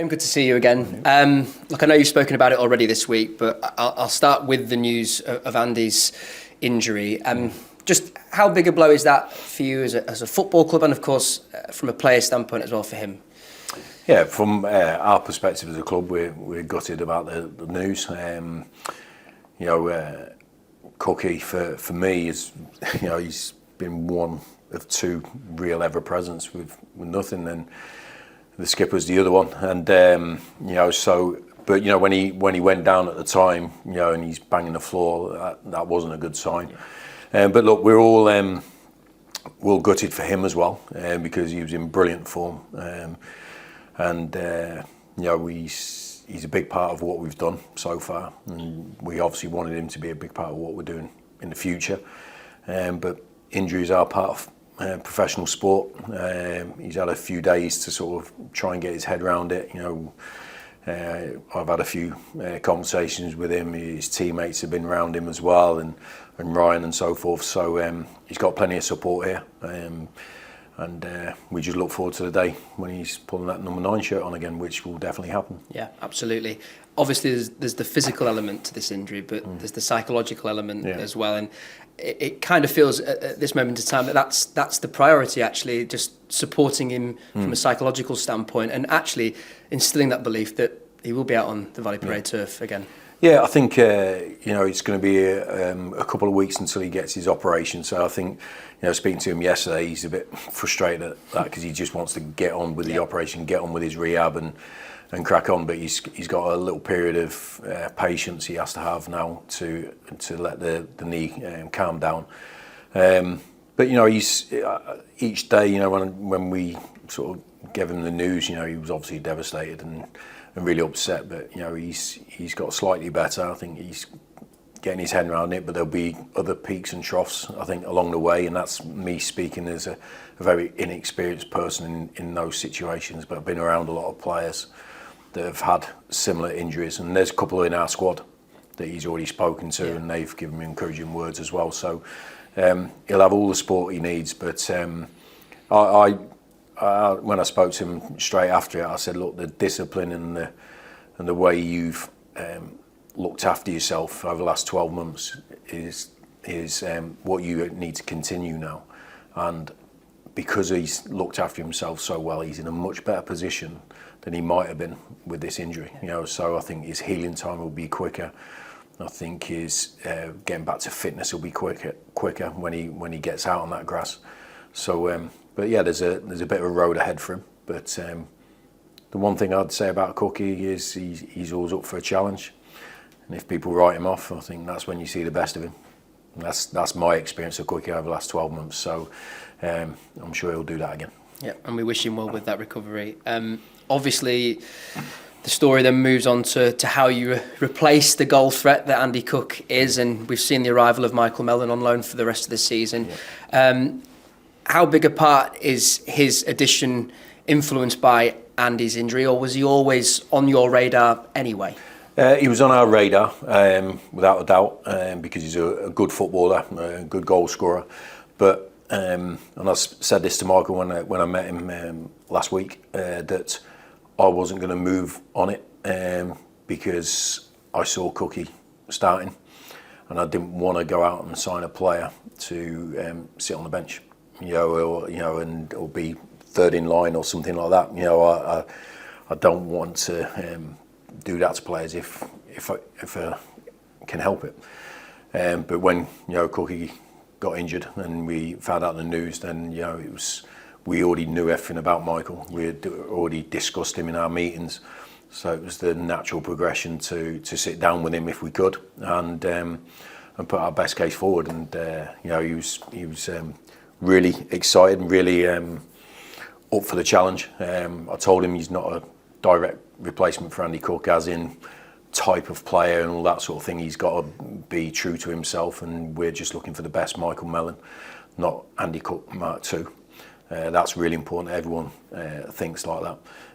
Graham, good to see you again. Look, I know you've spoken about it already this week, but I'll start with the news of Andy's injury. Just how big a blow is that for you as a football club, and of course from a player standpoint as well for him? Yeah, from our perspective as a club, we're gutted about the news. Cookie for me is, he's been one of two real ever presents with nothing, and the skipper's the other one. And when he went down at the time, and he's banging the floor, that wasn't a good sign. But look, we're all gutted for him as well, because he was in brilliant form, he's a big part of what we've done so far, and we obviously wanted him to be a big part of what we're doing in the future. But injuries are part of professional sport. He's had a few days to sort of try and get his head around it. I've had a few conversations with him. His teammates have been around him as well, and Ryan and so forth. So he's got plenty of support here. And we just look forward to the day when he's pulling that number 9 shirt on again, which will definitely happen. Yeah, absolutely. Obviously, there's the physical element to this injury, but there's the psychological element as well. And it kind of feels at this moment in time that that's the priority, actually, just supporting him from a psychological standpoint and actually instilling that belief that he will be out on the Valley Parade turf again. Yeah, I think it's going to be a couple of weeks until he gets his operation. So I think, speaking to him yesterday, he's a bit frustrated at that because he just wants to get on with the operation, get on with his rehab and crack on. But he's got a little period of patience he has to have now to let the knee calm down. But he's each day, when we sort of gave him the news, he was obviously devastated and really upset, but he's got slightly better. I think he's getting his head around it, but there'll be other peaks and troughs, I think, along the way, and that's me speaking as a very inexperienced person in those situations, but I've been around a lot of players that have had similar injuries, and there's a couple in our squad that he's already spoken to, and they've given me encouraging words as well. So he'll have all the support he needs, but when I spoke to him straight after it, I said, look, the discipline and the way you've looked after yourself over the last 12 months is what you need to continue now. And because he's looked after himself so well, he's in a much better position than he might have been with this injury. So I think his healing time will be quicker. I think his getting back to fitness will be quicker when he gets out on that grass. So. But yeah, there's a bit of a road ahead for him. But the one thing I'd say about Cookie is he's always up for a challenge. And if people write him off, I think that's when you see the best of him. And that's my experience of Cookie over the last 12 months. So I'm sure he'll do that again. Yeah, and we wish him well with that recovery. Obviously, the story then moves on to how you replace the goal threat that Andy Cook is. And we've seen the arrival of Michael Mellon on loan for the rest of the season. Yeah. How big a part is his addition influenced by Andy's injury, or was he always on your radar anyway? He was on our radar, without a doubt, because he's a good footballer, a good goal scorer. But and I said this to Michael when I met him last week, that I wasn't going to move on it because I saw Cookie starting, and I didn't want to go out and sign a player to sit on the bench. Or be third in line or something like that. I don't want to do that to players if I can help it. But when Cookie got injured and we found out the news, then we already knew everything about Michael. We had already discussed him in our meetings, so it was the natural progression to sit down with him if we could and put our best case forward. And he was really excited and really up for the challenge. I told him he's not a direct replacement for Andy Cook, as in type of player and all that sort of thing. He's got to be true to himself, and we're just looking for the best Michael Mellon, not Andy Cook Mark II. That's really important. Everyone thinks like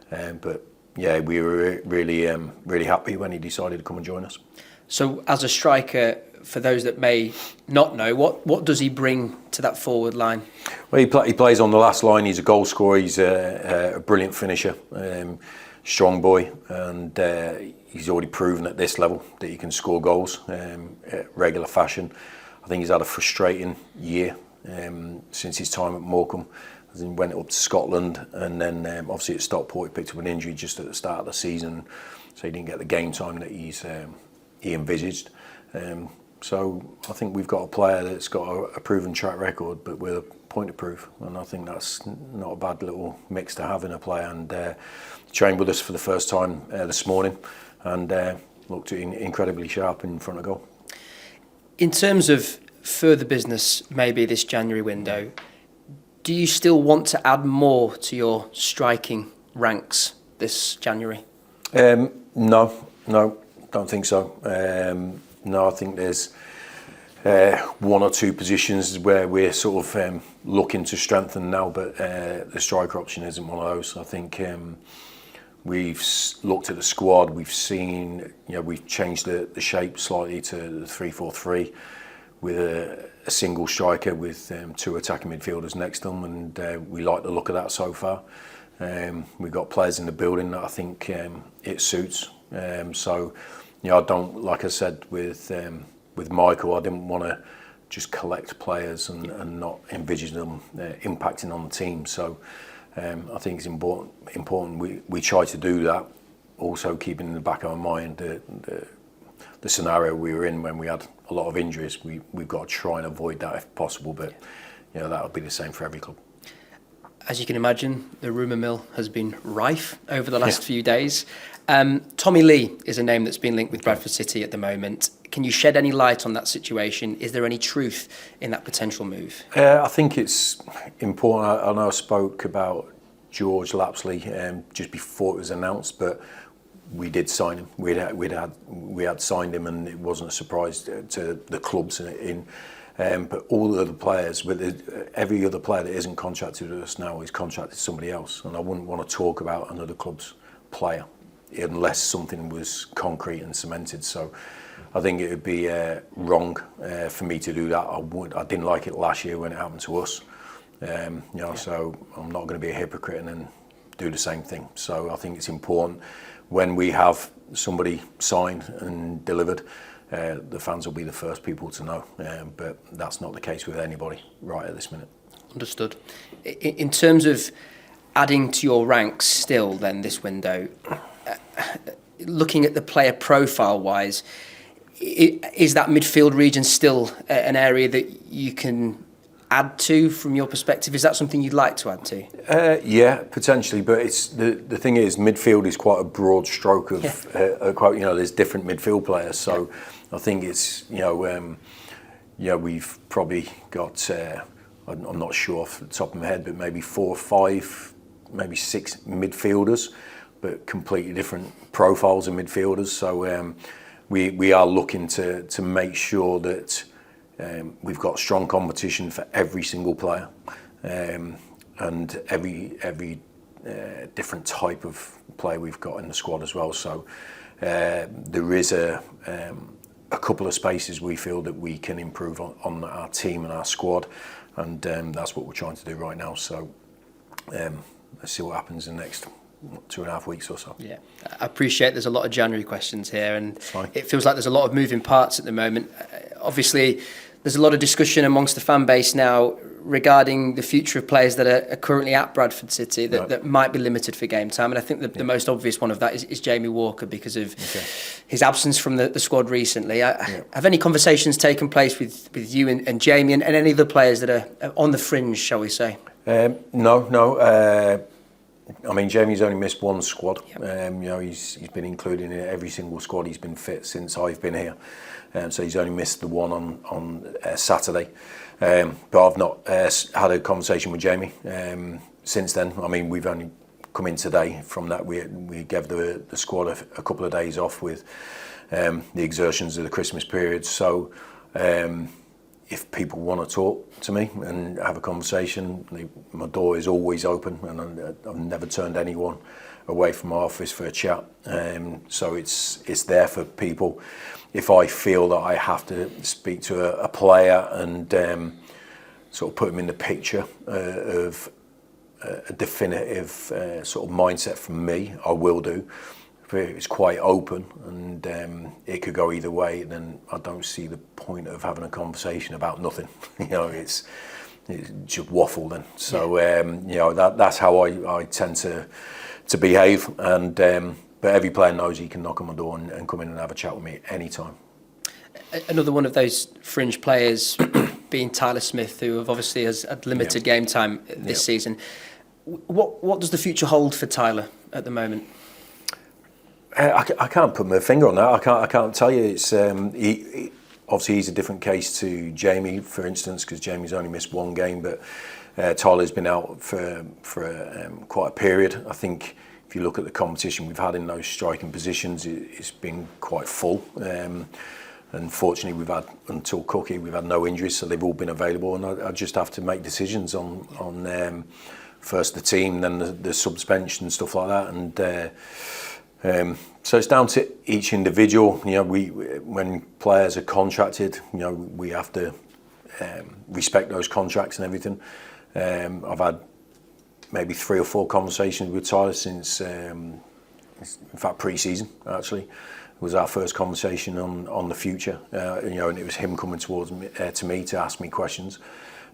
that. But yeah, we were really happy when he decided to come and join us. So as a striker, for those that may not know, what does he bring to that forward line? Well, he plays on the last line. He's a goal scorer. He's a brilliant finisher. strong boy, and he's already proven at this level that he can score goals at regular fashion. I think he's had a frustrating year since his time at Morecambe. He went up to Scotland, and then obviously at Stockport he picked up an injury just at the start of the season, so he didn't get the game time that he envisaged. So I think we've got a player that's got a proven track record, but with a point of proof, and I think that's not a bad little mix to have in a player. And trained with us for the first time this morning, and looked incredibly sharp in front of goal. In terms of further business, maybe this January window, do you still want to add more to your striking ranks this January? No, don't think so. No, I think there's one or two positions where we're sort of looking to strengthen now, but the striker option isn't one of those. I think we've looked at the squad, we've seen, we've changed the shape slightly to the 3-4-3 with a single striker with two attacking midfielders next to them, and we like the look of that so far. We've got players in the building that I think it suits. So, I don't, like I said with Michael, I didn't want to just collect players and not envisage them impacting on the team. So I think it's important we try to do that, also keeping in the back of our mind the scenario we were in when we had a lot of injuries. We've got to try and avoid that if possible, but that would be the same for every club. As you can imagine, the rumour mill has been rife over the last few days. Tommy Lee is a name that's been linked with Bradford City at the moment. Can you shed any light on that situation? Is there any truth in that potential move? I think it's important. I know I spoke about George Lapslie just before it was announced, but we did sign him. We had signed him, and it wasn't a surprise to the clubs but all the other players, every other player that isn't contracted with us now is contracted to somebody else, and I wouldn't want to talk about another club's player unless something was concrete and cemented. So I think it would be wrong for me to do that. I didn't like it last year when it happened to us. So I'm not going to be a hypocrite and then do the same thing. So I think it's important when we have somebody signed and delivered, the fans will be the first people to know. But that's not the case with anybody right at this minute. Understood. In terms of adding to your ranks still then this window, looking at the player profile wise, is that midfield region still an area that you can add to from your perspective? Is that something you'd like to add to? Yeah, potentially, but it's the thing is midfield is quite a broad stroke of there's different midfield players, so I think it's we've probably got I'm not sure off the top of my head, but maybe 4 or 5, maybe 6 midfielders, but completely different profiles of midfielders. So we are looking to make sure that we've got strong competition for every single player, and every different type of player we've got in the squad as well. So there is a couple of spaces we feel that we can improve on our team and our squad, and that's what we're trying to do right now. So let's see what happens in the next 2.5 weeks or so. Yeah, I appreciate there's a lot of January questions here, and it feels like there's a lot of moving parts at the moment. Obviously, there's a lot of discussion amongst the fan base now regarding the future of players that are currently at Bradford City that might be limited for game time. And I think the most obvious one of that is Jamie Walker, because of his absence from the squad recently. Have any conversations taken place with you and Jamie and any other players that are on the fringe, shall we say? No. I mean, Jamie's only missed one squad. He's been included in every single squad. He's been fit since I've been here. So he's only missed the one on Saturday. But I've not had a conversation with Jamie since then. I mean, we've only come in today. From that, we gave the squad a couple of days off with the exertions of the Christmas period. So if people want to talk to me and have a conversation, my door is always open, and I've never turned anyone away from my office for a chat. So it's there for people. If I feel that I have to speak to a player and sort of put him in the picture of a definitive sort of mindset from me, I will do. If it's quite open and it could go either way, then I don't see the point of having a conversation about nothing. It's just waffle then. So that's how I tend to behave. And but every player knows he can knock on my door and come in and have a chat with me anytime. Another one of those fringe players being Tyler Smith, who obviously has had limited game time this season. What does the future hold for Tyler at the moment? I can't put my finger on that. I can't tell you. It's obviously he's a different case to Jamie, for instance, because Jamie's only missed one game, but Tyler's been out for quite a period. I think if you look at the competition we've had in those striking positions, it's been quite full. Unfortunately, we've had, until Cookie, we've had no injuries, so they've all been available, and I just have to make decisions on first the team, then the suspension and stuff like that, and so it's down to each individual. When players are contracted, we have to respect those contracts and everything. I've had maybe 3 or 4 conversations with Tyler since, in fact, pre-season actually. It was our first conversation on the future, and it was him coming towards me, to me to ask me questions,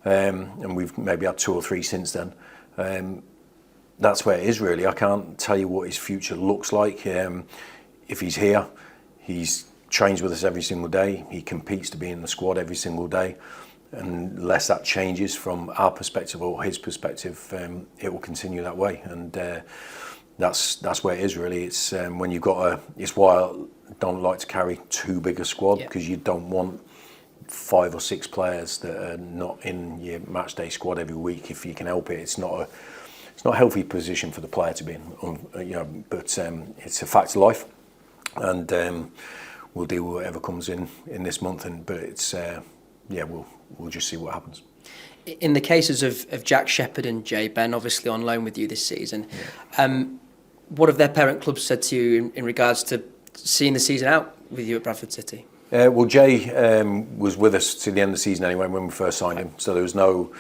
and we've maybe had 2 or 3 since then. That's where it is really. I can't tell you what his future looks like. If he's here, he's trains with us every single day. He competes to be in the squad every single day. Unless that changes from our perspective or his perspective, it will continue that way. And that's where it is really. It's when you've got it's why I don't like to carry too big a squad, because you don't want 5 or 6 players that are not in your match day squad every week if you can help it. It's not a healthy position for the player to be in, but it's a fact of life, and we'll deal with whatever comes in this month. But it's we'll just see what happens. In the cases of Jack Shepherd and Jay Ben, obviously on loan with you this season, what have their parent clubs said to you in regards to seeing the season out with you at Bradford City? Well, Jay was with us to the end of the season anyway when we first signed him, so there was no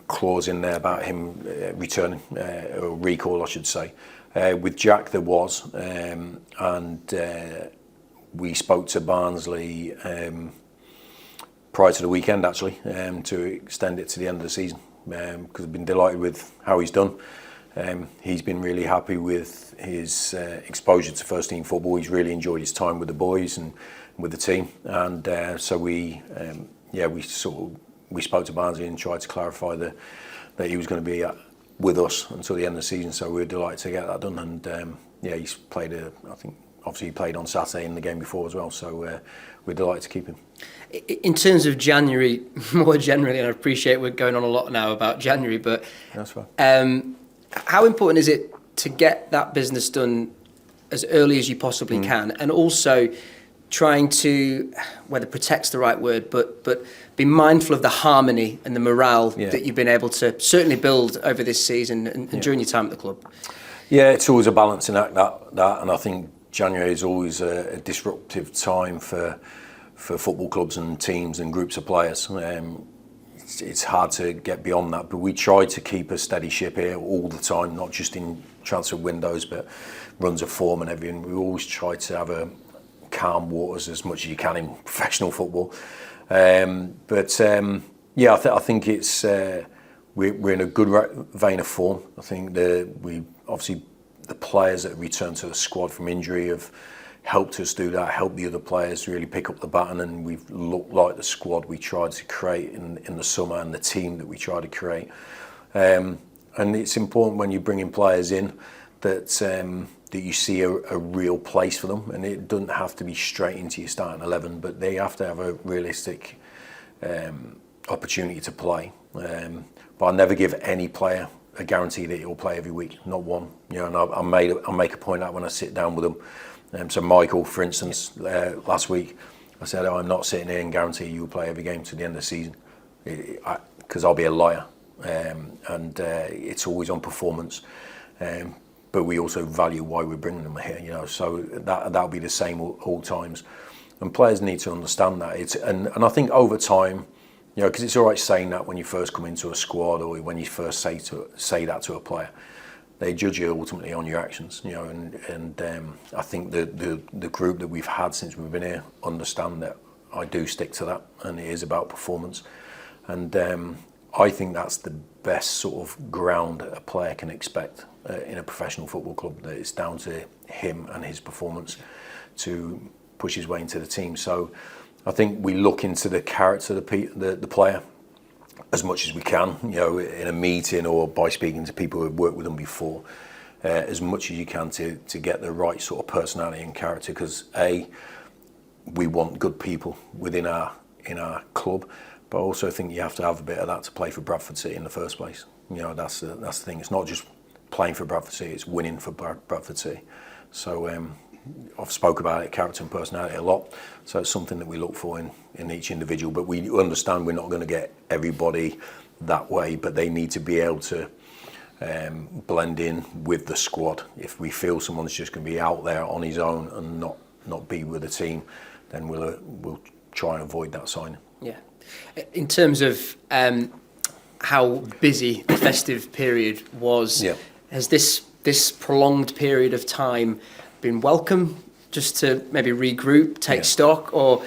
clause in there about him returning, or recall I should say. With Jack there was, and we spoke to Barnsley prior to the weekend actually, to extend it to the end of the season, because I've been delighted with how he's done. He's been really happy with his exposure to first team football. He's really enjoyed his time with the boys and with the team, and so we spoke to Barnsley and tried to clarify that he was going to be with us until the end of the season. So we were delighted to get that done, and he's played I think obviously he played on Saturday in the game before as well. So we're delighted to keep him. In terms of January, more generally, and I appreciate we're going on a lot now about January, but that's fine. How important is it to get that business done as early as you possibly can, and also trying to, whether protect's the right word, but be mindful of the harmony and the morale that you've been able to certainly build over this season and during your time at the club? Yeah, it's always a balancing act, that, and I think January is always a disruptive time for football clubs and teams and groups of players. It's hard to get beyond that, but we try to keep a steady ship here all the time, not just in transfer windows, but runs of form and everything. We always try to have a calm waters as much as you can in professional football. I think it's we're in a good vein of form. I think the players that return to the squad from injury have helped us do that, helped the other players really pick up the baton, and we've looked like the squad we tried to create in the summer and the team that we tried to create. And it's important when you bring in players in that you see a real place for them, and it doesn't have to be straight into your starting 11, but they have to have a realistic opportunity to play. But I never give any player a guarantee that he'll play every week, not one. And I make a point out when I sit down with them. So Michael, for instance, last week, I said, I'm not sitting here and guarantee you will play every game to the end of the season, because I'll be a liar. And it's always on performance. But we also value why we're bringing them here, so that'll be the same all times. And players need to understand that. And I think over time, because it's all right saying that when you first come into a squad or when you first say that to a player. They judge you ultimately on your actions, and I think the group that we've had since we've been here understand that I do stick to that, and it is about performance. And I think that's the best sort of ground a player can expect in a professional football club, that it's down to him and his performance to push his way into the team. So I think we look into the character of the player as much as we can, in a meeting or by speaking to people who've worked with them before, as much as you can to get the right sort of personality and character, because we want good people in our club, but I also think you have to have a bit of that to play for Bradford City in the first place. That's the thing. It's not just playing for Bradford City; it's winning for Bradford City. So I've spoke about it, character and personality, a lot. So it's something that we look for in each individual. But we understand we're not going to get everybody that way, but they need to be able to blend in with the squad. If we feel someone's just going to be out there on his own and not be with the team, then we'll try and avoid that signing. Yeah. In terms of how busy the festive period was, has this prolonged period of time been welcome, just to maybe regroup, take stock, or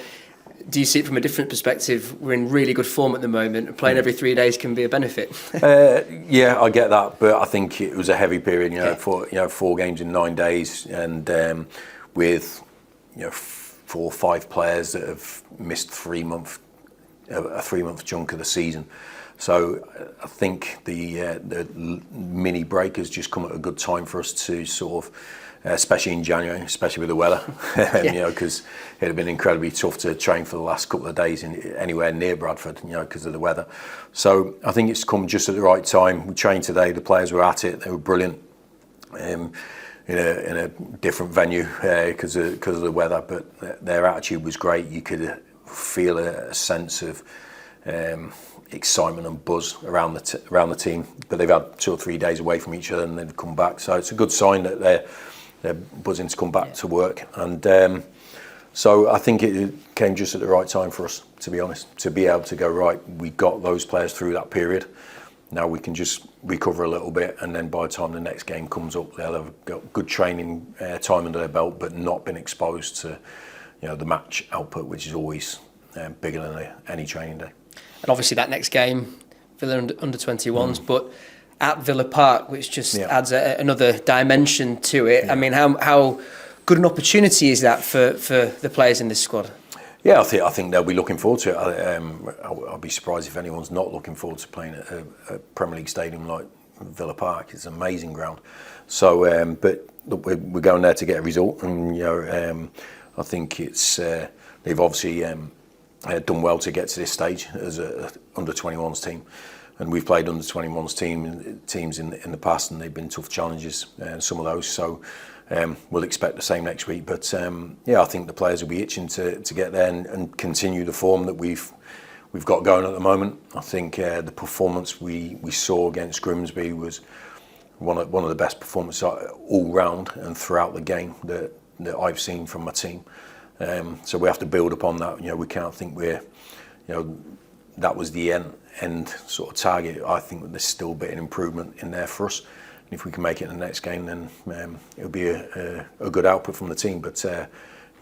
do you see it from a different perspective? We're in really good form at the moment, and playing every 3 days can be a benefit. Yeah, I get that, but I think it was a heavy period. Four games in 9 days, and with 4 or 5 players that have missed a 3-month chunk of the season. So I think the mini break has just come at a good time for us to sort of, especially in January, especially with the weather, because it had been incredibly tough to train for the last couple of days anywhere near Bradford, because of the weather. So I think it's come just at the right time. We trained today, the players were at it, they were brilliant in a different venue because of the weather, but their attitude was great. You could feel a sense of excitement and buzz around the team, but they've had 2 or 3 days away from each other and they've come back, so it's a good sign that they're buzzing to come back to work. And so I think it came just at the right time for us, to be honest, to be able to go, right, we got those players through that period, now we can just recover a little bit, and then by the time the next game comes up, they'll have got good training time under their belt, but not been exposed to the match output, which is always bigger than any training day. And obviously that next game, Villa under 21s, but at Villa Park, which just adds another dimension to it. I mean, how good an opportunity is that for the players in this squad? Yeah, I think they'll be looking forward to it. I'll be surprised if anyone's not looking forward to playing at a Premier League stadium like Villa Park. It's an amazing ground. So, but look, we're going there to get a result, and I think it's they've obviously done well to get to this stage as a under 21s team, and we've played under 21s teams in the past, and they've been tough challenges, some of those. So we'll expect the same next week. But I think the players will be itching to get there and continue the form that we've got going at the moment. I think the performance we saw against Grimsby was one of the best performances all round and throughout the game that I've seen from my team. So we have to build upon that. We can't think that was the end sort of target. I think that there's still a bit of improvement in there for us. And if we can make it in the next game, then it'll be a good output from the team. But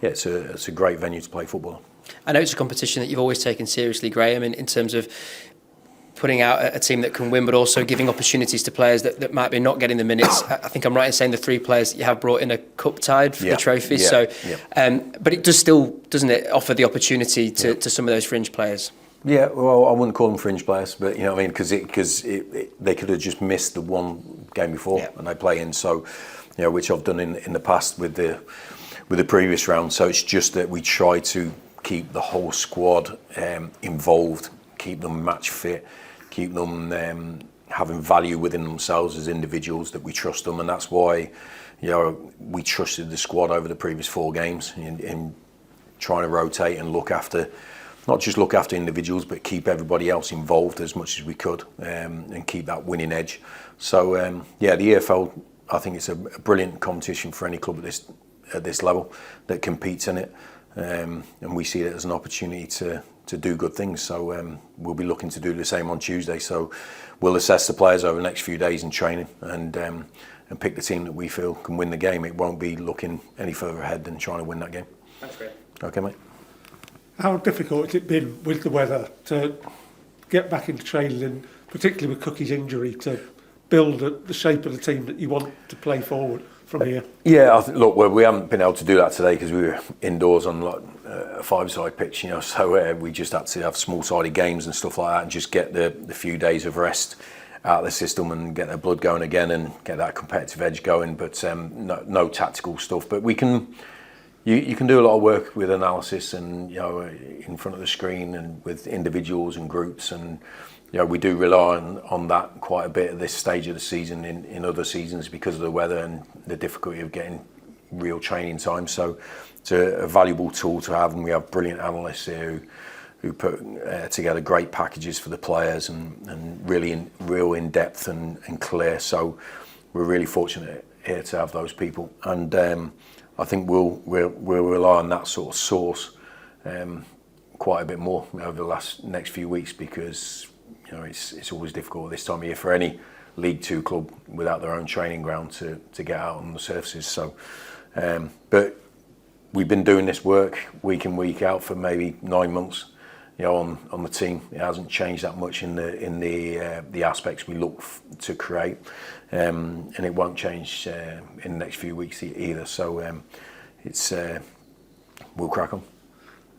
it's a great venue to play football. I know it's a competition that you've always taken seriously, Graham, in terms of putting out a team that can win, but also giving opportunities to players that might be not getting the minutes. I think I'm right in saying the 3 players that you have brought in a cup tied for the trophy. But it does still, doesn't it, offer the opportunity to some of those fringe players? Yeah, well, I wouldn't call them fringe players, but you know what I mean, because they could have just missed the one game before and they play in. So, which I've done in the past with the previous round. So it's just that we try to keep the whole squad involved, keep them match fit, keep them having value within themselves as individuals, that we trust them, and that's why we trusted the squad over the previous 4 games in trying to rotate and not just look after individuals, but keep everybody else involved as much as we could, and keep that winning edge. So the EFL, I think it's a brilliant competition for any club at this level that competes in it. and we see it as an opportunity to do good things. So we'll be looking to do the same on Tuesday. So we'll assess the players over the next few days in training and pick the team that we feel can win the game. It won't be looking any further ahead than trying to win that game. That's great. Okay, mate. How difficult has it been with the weather to get back into training, and particularly with Cookie's injury, to build the shape of the team that you want to play forward from here? Yeah, look, we haven't been able to do that today because we were indoors on a five-side pitch, so we just had to have small-sided games and stuff like that and just get the few days of rest out of the system and get their blood going again and get that competitive edge going. But no tactical stuff. But we can, you can do a lot of work with analysis and in front of the screen and with individuals and groups, and we do rely on that quite a bit at this stage of the season in other seasons because of the weather and the difficulty of getting real training time. So it's a valuable tool to have, and we have brilliant analysts here who put together great packages for the players and really real in depth and clear. So we're really fortunate here to have those people, and I think we'll rely on that sort of source quite a bit more over the next few weeks, because it's always difficult this time of year for any League Two club without their own training ground to get out on the surfaces. So, but we've been doing this work week in, week out for maybe 9 months. On the team, it hasn't changed that much in the aspects we look to create, and it won't change in the next few weeks either. So we'll crack on.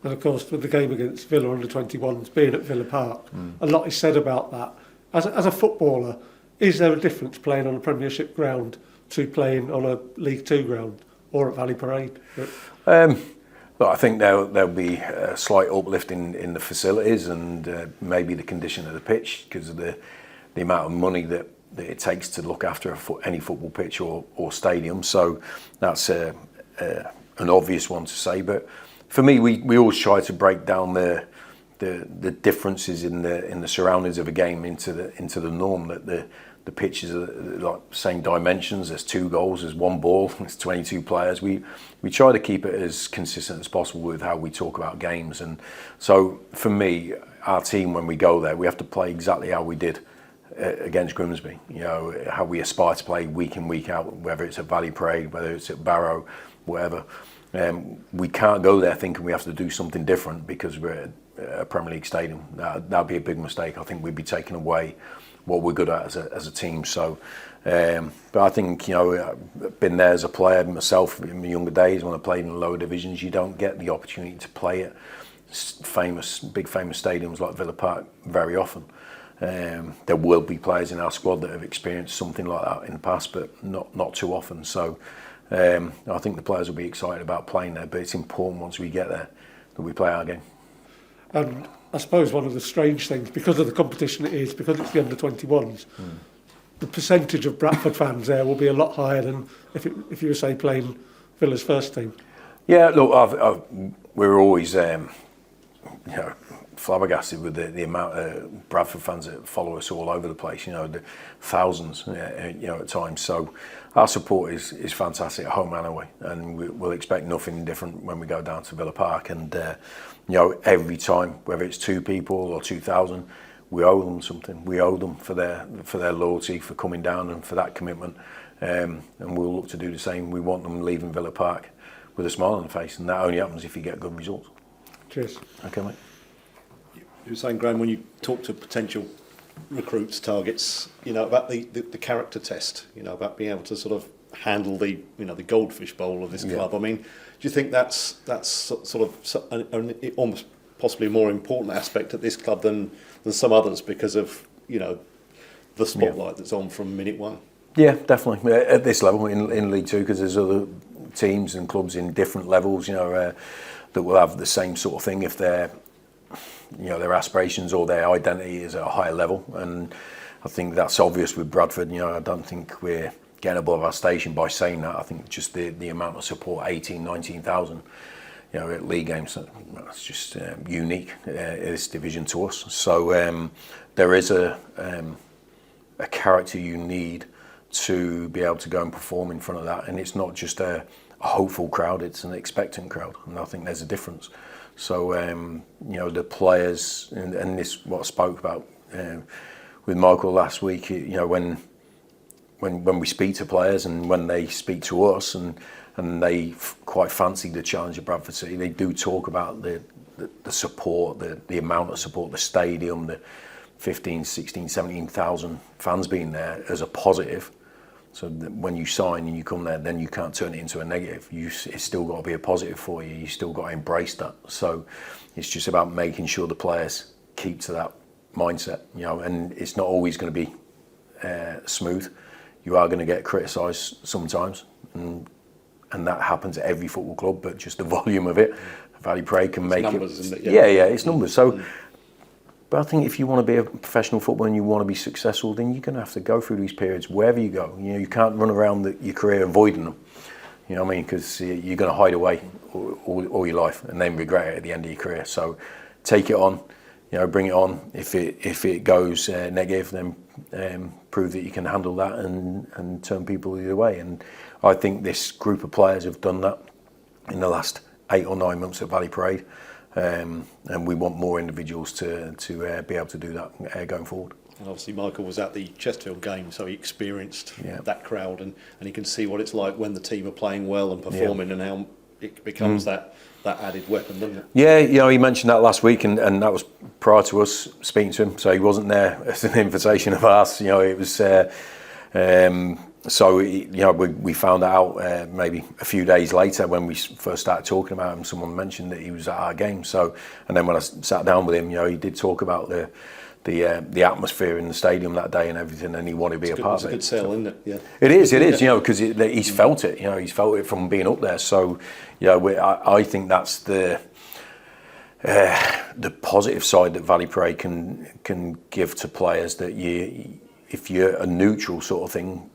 And of course, with the game against Villa under 21s being at Villa Park, a lot is said about that. As a footballer, is there a difference playing on a Premiership ground to playing on a League Two ground or at Valley Parade? But I think there'll be a slight uplift in the facilities and maybe the condition of the pitch because of the amount of money that it takes to look after any football pitch or stadium. So that's an obvious one to say. But for me, we always try to break down the differences in the surroundings of a game into the norm, that the pitches are like same dimensions. There's 2 goals, there's 1 ball, there's 22 players. We try to keep it as consistent as possible with how we talk about games. And so for me, our team, when we go there, we have to play exactly how we did against Grimsby. How we aspire to play week in, week out, whether it's at Valley Parade, whether it's at Barrow, whatever. We can't go there thinking we have to do something different because we're at a Premier League stadium. That'd be a big mistake. I think we'd be taking away what we're good at as a team. So, but I think I've been there as a player myself in my younger days when I played in the lower divisions. You don't get the opportunity to play at big famous stadiums like Villa Park very often. There will be players in our squad that have experienced something like that in the past, but not too often. So I think the players will be excited about playing there. But it's important once we get there that we play our game. And I suppose one of the strange things, because of the competition it is, because it's the under 21s, the percentage of Bradford fans there will be a lot higher than if you were, say, playing Villa's first team. Yeah, look, we're always flabbergasted with the amount of Bradford fans that follow us all over the place. The thousands, at times. So our support is fantastic at home and away, and we'll expect nothing different when we go down to Villa Park. And every time, whether it's 2 people or 2,000, we owe them something. We owe them for their loyalty, for coming down, and for that commitment. And we'll look to do the same. We want them leaving Villa Park with a smile on the face, and that only happens if you get good results. Cheers. Okay, mate. You were saying, Graham, when you talk to potential recruits, targets, about the character test, about being able to sort of handle the goldfish bowl of this club. I mean, do you think that's sort of an almost possibly a more important aspect at this club than some others because of the spotlight that's on from minute one? Yeah, definitely at this level in League Two, because there's other teams and clubs in different levels, that will have the same sort of thing if their aspirations or their identity is at a higher level. And I think that's obvious with Bradford. I don't think we're getting above our station by saying that. I think just the amount of support, 19,000 at league games, that's just unique in this division to us. So there is a character you need to be able to go and perform in front of that, and it's not just a hopeful crowd, it's an expectant crowd, and I think there's a difference. So the players, and this is what I spoke about with Michael last week. When we speak to players and when they speak to us, and they quite fancy the challenge of Bradford City, they do talk about the support, the amount of support, the stadium, the 15, 16, 17,000 fans being there as a positive. So that when you sign and you come there, then you can't turn it into a negative. It's still got to be a positive for you. You still got to embrace that. So it's just about making sure the players keep to that mindset, and it's not always going to be smooth. You are going to get criticised sometimes, and that happens at every football club, but just the volume of it, Valley Parade can make numbers, it. isn't it? Yeah, it's numbers. So. But I think if you want to be a professional footballer and you want to be successful, then you're going to have to go through these periods wherever you go. You can't run around your career avoiding them. You know what I mean? Because you're going to hide away all your life and then regret it at the end of your career. So take it on, bring it on. If it goes negative, then prove that you can handle that and turn people the other way. And I think this group of players have done that in the last 8 or 9 months at Valley Parade. And we want more individuals to be able to do that going forward. And obviously Michael was at the Chesterfield game, so he experienced that crowd, and he can see what it's like when the team are playing well and performing, and how it becomes that added weapon, doesn't it? Yeah, he mentioned that last week, and that was prior to us speaking to him, so he wasn't there as an invitation of us. It was. So we found out maybe a few days later when we first started talking about him. Someone mentioned that he was at our game. So, and then when I sat down with him, he did talk about the atmosphere in the stadium that day and everything, and he wanted to be a part of it. It's a good sell, isn't it? Yeah. It is, because he's felt it. He's felt it from being up there. So, I think that's the positive side that Valley Parade can give to players. That if you're a neutral sort of thing,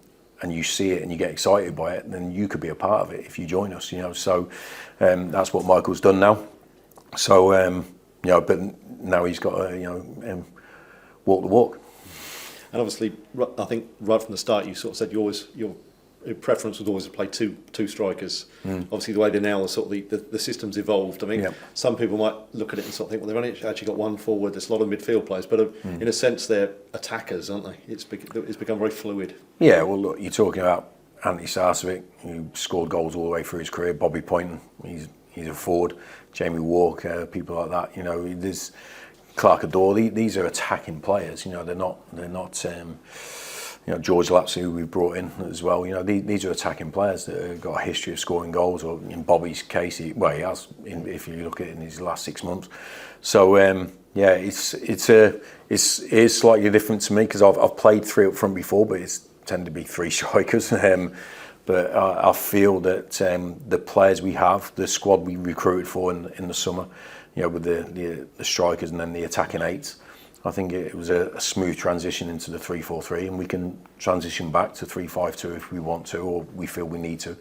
and you see it and you get excited by it, then you could be a part of it if you join us, So that's what Michael's done now. So, but now he's got to, walk the walk. And obviously, I think right from the start, you sort of said your preference was always to play two strikers. Obviously, the way they're now, the system's evolved. I mean, some people might look at it and sort of think, well, they've only actually got one forward. There's a lot of midfield players, but in a sense, they're attackers, aren't they? It's become very fluid. Yeah, well, look, you're talking about Andy Sarcevic, who scored goals all the way through his career. Bobby Poynton, he's a forward. Jamie Walker, people like that. There's Clark Adore. These are attacking players. They're not. George Lapslie, who we've brought in as well. These are attacking players that have got a history of scoring goals. Or in Bobby's case, he has. If you look at it in his last 6 months, so it's slightly different to me because I've played 3 up front before, but it's tended to be 3 strikers. But I feel that the players we have, the squad we recruited for in the summer, with the strikers and then the attacking 8s. I think it was a smooth transition into the 3-4-3, and we can transition back to 3-5-2 if we want to, or we feel we need to.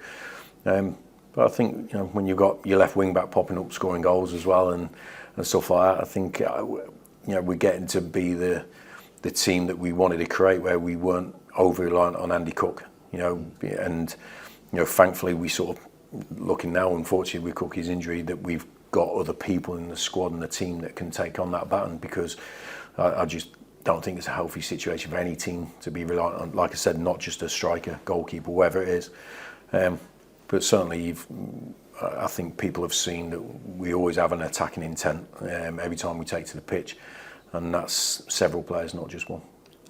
But I think when you've got your left wing back popping up, scoring goals as well, and stuff like that, I think we're getting to be the team that we wanted to create, where we weren't over reliant on Andy Cook. And thankfully we sort of looking now, unfortunately with Cookie's injury, that we've got other people in the squad and the team that can take on that baton, because I just don't think it's a healthy situation for any team to be reliant on, like I said, not just a striker, goalkeeper, whatever it is. But certainly I think people have seen that we always have an attacking intent every time we take to the pitch, and that's several players, not just one.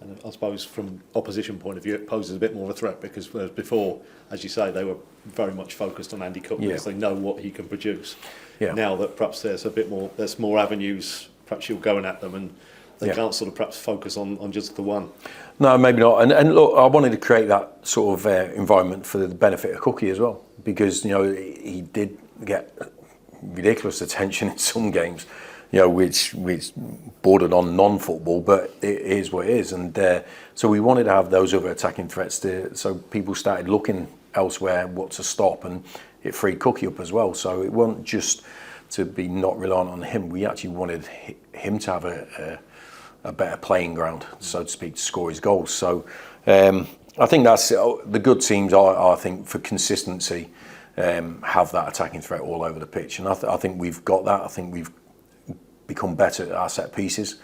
And I suppose from opposition point of view, it poses a bit more of a threat, because whereas before, as you say, they were very much focused on Andy Cook because they know what he can produce. Yeah. Now that perhaps there's more avenues, perhaps you're going at them, and they can't sort of perhaps focus on just the one. No, maybe not. And look, I wanted to create that sort of environment for the benefit of Cookie as well, because he did get ridiculous attention in some games, which bordered on non-football, but it is what it is. And so we wanted to have those other attacking threats so people started looking elsewhere what to stop, and it freed Cookie up as well. So it wasn't just to be not reliant on him. We actually wanted him to have a better playing ground, so to speak, to score his goals. So I think that's the good teams are, I think, for consistency. have that attacking threat all over the pitch. And I think we've got that. I think we've become better at our set pieces.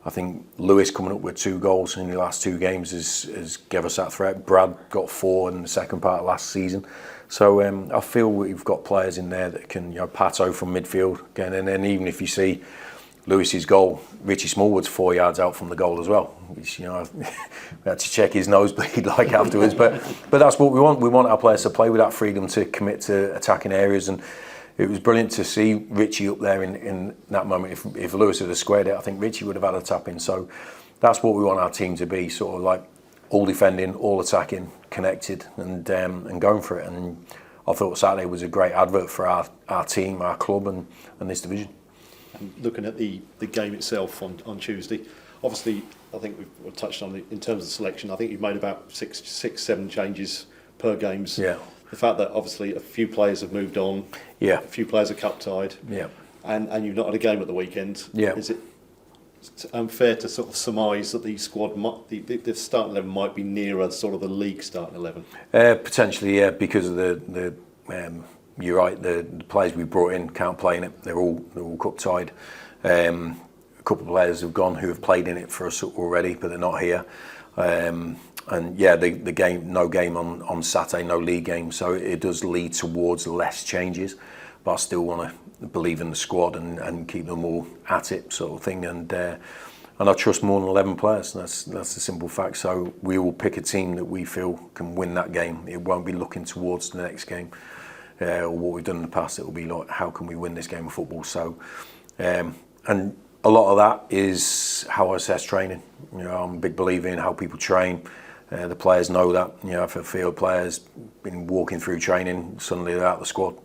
I think Lewis coming up with 2 goals in the last 2 games has given us that threat. Brad got 4 in the second part of last season. So I feel we've got players in there that can, Pato from midfield again. And then even if you see Lewis's goal, Richie Smallwood's 4 yards out from the goal as well, which, we had to check his nosebleed like afterwards. But that's what we want. We want our players to play with that freedom to commit to attacking areas. And it was brilliant to see Richie up there in that moment. If Lewis had squared it, I think Richie would have had a tap in. So that's what we want our team to be, sort of like all defending, all attacking, connected, and going for it. And I thought Saturday was a great advert for our team, our club, and this division. And looking at the game itself on Tuesday, obviously I think we've touched on it in terms of selection. I think you've made about 6-7 changes per games. Yeah. The fact that obviously a few players have moved on, yeah, a few players are cup tied, yeah, and you've not had a game at the weekend. Yeah. Is it unfair to sort of surmise that the squad, the starting 11 might be nearer sort of the league starting 11? Potentially, yeah, because of the you're right. The players we brought in can't play in it. They're all cup tied. A couple of players have gone who have played in it for us already, but they're not here. And yeah, the game, no game on Saturday, no league game, so it does lead towards less changes. But I still want to believe in the squad and keep them all at it, sort of thing. And I trust more than 11 players. That's the simple fact. So we will pick a team that we feel can win that game. It won't be looking towards the next game or what we've done in the past. It will be like, how can we win this game of football? So and a lot of that is how I assess training. I'm a big believer in how people train. The players know that. If a field player's been walking through training, suddenly they're out of the squad,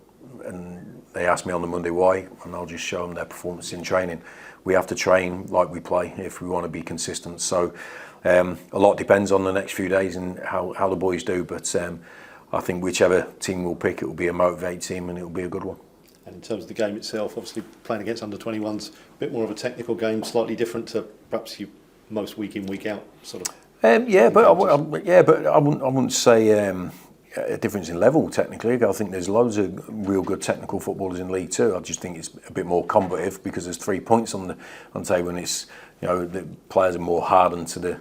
and they ask me on the Monday why, and I'll just show them their performance in training. We have to train like we play if we want to be consistent. So a lot depends on the next few days and how the boys do. But I think whichever team we'll pick, it will be a motivated team and it will be a good one. And in terms of the game itself, obviously playing against under-21s, a bit more of a technical game, slightly different to perhaps you most week in, week out sort of. But I wouldn't say a difference in level technically. I think there's loads of real good technical footballers in League Two. I just think it's a bit more combative because there's 3 points on the table, and it's the players are more hardened to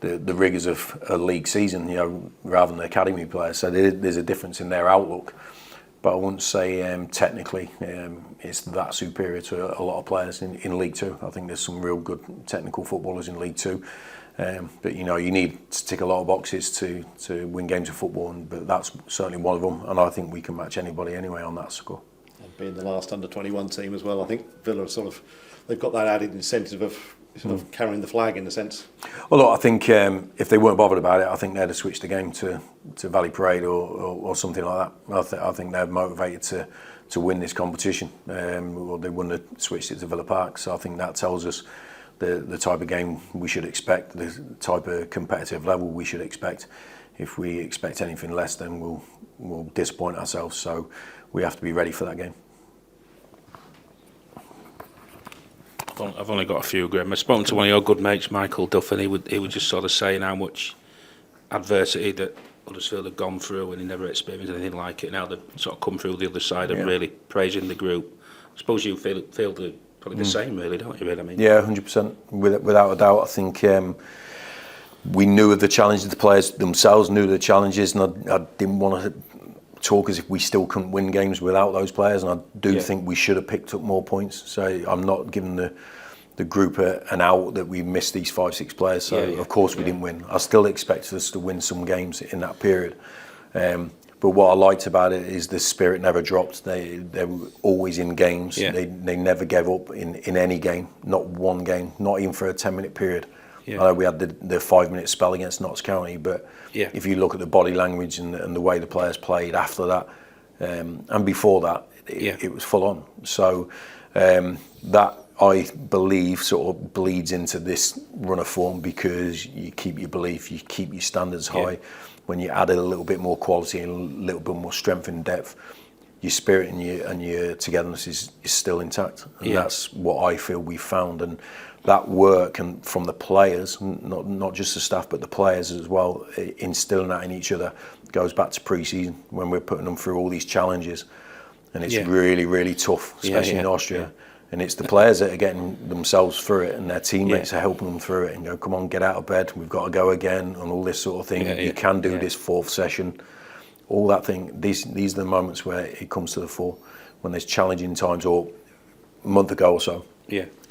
the rigours of a league season, rather than academy players. So there's a difference in their outlook. But I wouldn't say technically it's that superior to a lot of players in League Two. I think there's some real good technical footballers in League Two. But you need to tick a lot of boxes to win games of football, but that's certainly one of them. And I think we can match anybody anyway on that score. And being the last under-21 team as well, I think Villa they've got that added incentive of sort of carrying the flag in a sense. Well, look, I think if they weren't bothered about it, I think they'd have switched the game to Valley Parade or something like that. I think they're motivated to win this competition. Well, they wouldn't have switched it to Villa Park. So I think that tells us the type of game we should expect, the type of competitive level we should expect. If we expect anything less, then we'll disappoint ourselves. So we have to be ready for that game. I've only got a few, Graham. I've spoken to one of your good mates, Michael Duff, and he was just sort of saying how much adversity that Huddersfield had gone through, and he never experienced anything like it. Now they've sort of come through the other side and really praising the group. I suppose you feel probably the same, really, don't you? Really? I mean, yeah, 100%, without a doubt. I think we knew of the challenges. The players themselves knew the challenges, and I didn't want to talk as if we still couldn't win games without those players. And I do think we should have picked up more points. So I'm not giving the group an out that we missed these 5-6 players. So of course we didn't win. I still expect us to win some games in that period. But what I liked about it is the spirit never dropped. They were always in games. Yeah. They never gave up in any game, not one game, not even for a 10-minute period. Yeah. I know we had the 5-minute spell against Notts County, but if you look at the body language and the way the players played after that, and before that, it was full on. So that, I believe, sort of bleeds into this run of form because you keep your belief, you keep your standards high. When you add a little bit more quality and a little bit more strength and depth, your spirit and your togetherness is still intact. And that's what I feel we found. And that work and from the players, not just the staff, but the players as well, instilling that in each other, goes back to pre-season when we're putting them through all these challenges, and it's really, really tough, especially in Austria. Yeah. And it's the players that are getting themselves through it, and their teammates are helping them through it and go, come on, get out of bed, we've got to go again, and all this sort of thing. You can do this fourth session, all that thing. These are the moments where it comes to the fore, when there's challenging times, or a month ago or so,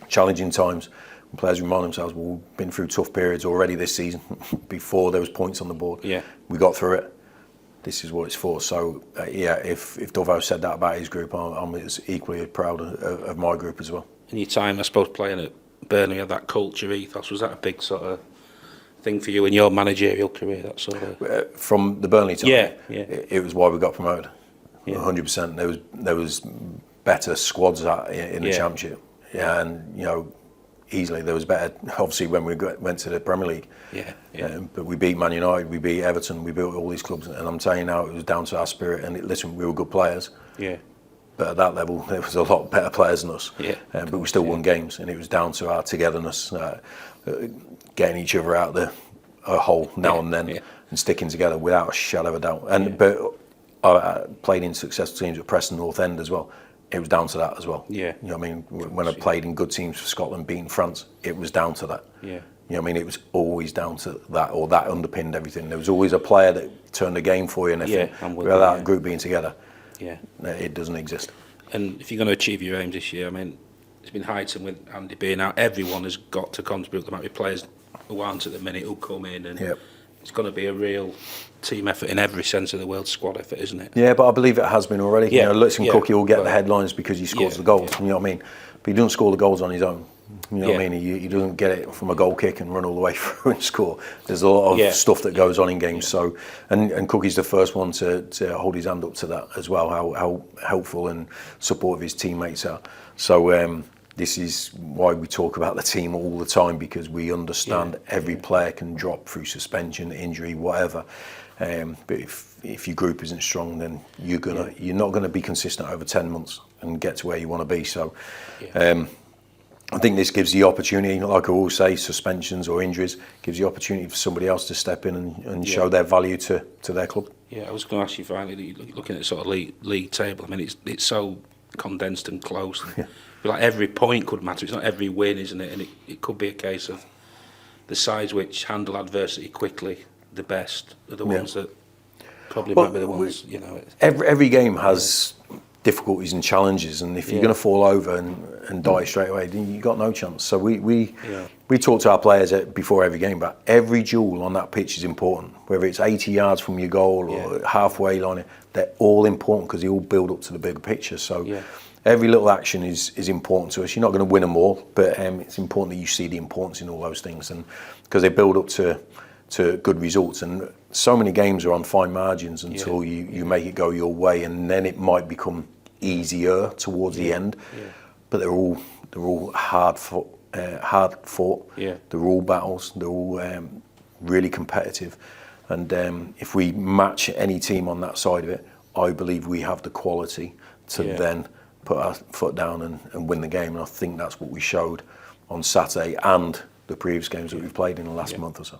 challenging times, when players remind themselves, well, we've been through tough periods already this season, before there was points on the board. We got through it. This is what it's for. So if Davo said that about his group, I'm equally proud of my group as well. In your time, I suppose, playing at Burnley, had that culture ethos, was that a big sort of thing for you in your managerial career? That sort of from the Burnley time, it was why we got promoted. 100%. There was better squads in the Championship, and easily there was better. Obviously, when we went to the Premier League, but we beat Man United, we beat Everton, we beat all these clubs, and I'm telling you now, it was down to our spirit. And listen, we were good players, but at that level, there was a lot better players than us. But we still won games, and it was down to our togetherness, getting each other out the hole now and then, and sticking together without a shadow of a doubt. But I played in successful teams at Preston North End as well. It was down to that as well. You know what I mean? When I played in good teams for Scotland, beating France, it was down to that. You know what I mean? It was always down to that, or that underpinned everything. There was always a player that turned the game for you, and without that group being together, it doesn't exist. And if you're going to achieve your aims this year, I mean, it's been heightened with Andy being out. Everyone has got to contribute. There might be players who aren't at the minute who come in, and it's going to be a real team effort in every sense of the word, squad effort, isn't it? Yeah, but I believe it has been already. Listen, Cookie will get the headlines because he scores the goals. You know what I mean? But he doesn't score the goals on his own. You know what I mean? He doesn't get it from a goal kick and run all the way through and score. There's a lot of stuff that goes on in games. So, and Cookie's the first one to hold his hand up to that as well. How helpful and supportive his teammates are. So this is why we talk about the team all the time, because we understand every player can drop through suspension, injury, whatever. But if your group isn't strong, then you're not gonna be consistent over 10 months and get to where you want to be. So. I think this gives the opportunity, like I always say, suspensions or injuries, gives the opportunity for somebody else to step in and show their value to their club. Yeah, I was going to ask you finally, looking at the sort of league table, I mean, it's so condensed and close. Like every point could matter. It's not every win, isn't it? And it could be a case of the sides which handle adversity quickly, the best, are the ones that probably might be the ones, Every game has difficulties and challenges, and if you're going to fall over and die straight away, then you've got no chance. So we talk to our players before every game, but every duel on that pitch is important. Whether it's 80 yards from your goal or halfway line, they're all important because they all build up to the bigger picture. So every little action is important to us. You're not going to win them all, but it's important that you see the importance in all those things, and because they build up to good results. And so many games are on fine margins until you make it go your way, and then it might become easier towards the end. But they're all hard fought. They're all battles. They're all really competitive. And if we match any team on that side of it, I believe we have the quality to then put our foot down and win the game. And I think that's what we showed on Saturday and the previous games that we've played in the last month or so.